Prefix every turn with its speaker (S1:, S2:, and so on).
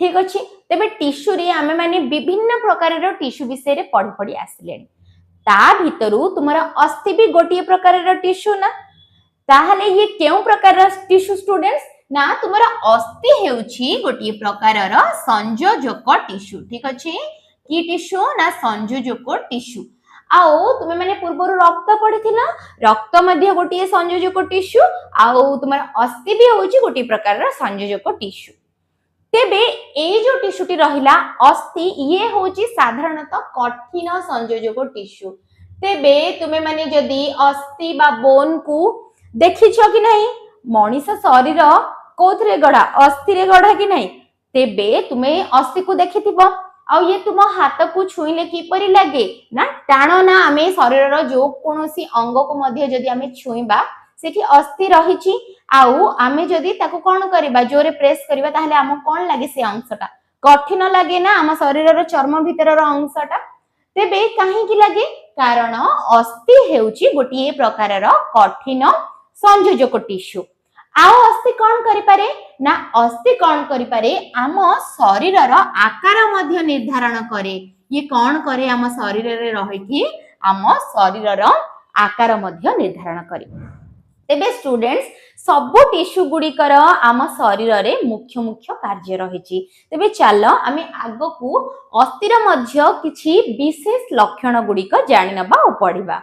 S1: ठीक अच्छे तेरे टिश्यू रे आमे माने विभिन्न प्रकार टिश्यू विषय रे पढ़ी पढ़ी आसिले ता भितरु तुमरा अस्थि भी गोटे प्रकार टिश्यू ना ताहले ये केउ प्रकार टिश्यू स्टूडेंट्स ना तुमरा अस्थि हेउछि गोटे प्रकार संयोजक टिश्यू ठीक अच्छे कि टिश्यू ना संयोजक टिश्यू आओ तुमे माने पूर्व रक्त पढ़िथिला रक्त मध्ये गोटे संयोजक टिश्यू आओ तुमरा अस्थि भी होछि गोटे प्रकार संयोजक टिश्यू तेबे ए जो टिश्यूटी रहिला अस्थि ये होची साधारणतः कठिन संयोजक टिश्यू तेबे तुमे माने जदी अस्थि बा बोन को देखिछो कि नहीं मनीष शरीर कोथरे गढ़ा अस्थि रे गढ़ा कि नहीं तेबे तुमे अस्थि को देखिथिबो आ ये तुम हाथ को छुईले किपरि लागे ना टाणो ना आमे शरीर जो कोनोसी अंग को मध्ये जदी आमे छुईबा सेठी अस्थि रहिछि आउ आमे जदी ताको कोन करबा जोरे प्रेस करबा ताहले आम कोन लागे से अंशटा कठिन लागे ना आम शरीर चर्म भितरर अंशटा तेबे काहे कि लागे कारण अस्थि हेउची गोटिए प्रकारर कठिन संयोजक टिश्यू आउ अस्थि कोन करि पारे ना अस्थि कोन करि पारे आम शरीरर आकार मध्य निर्धारण करे ये कोन करे आम शरीर रे रहिथि आम शरीरर आकार मध्य निर्धारण करे तेबे स्टूडेंट्स सब टिश्यू गुड़िकर आम शरीर रे मुख्य मुख्य कार्य रही तेबे चलो आमे आगो को अस्थिर मध्य किछि विशेष लक्षण गुड़िक जानि नबा ओ पढ़िबा।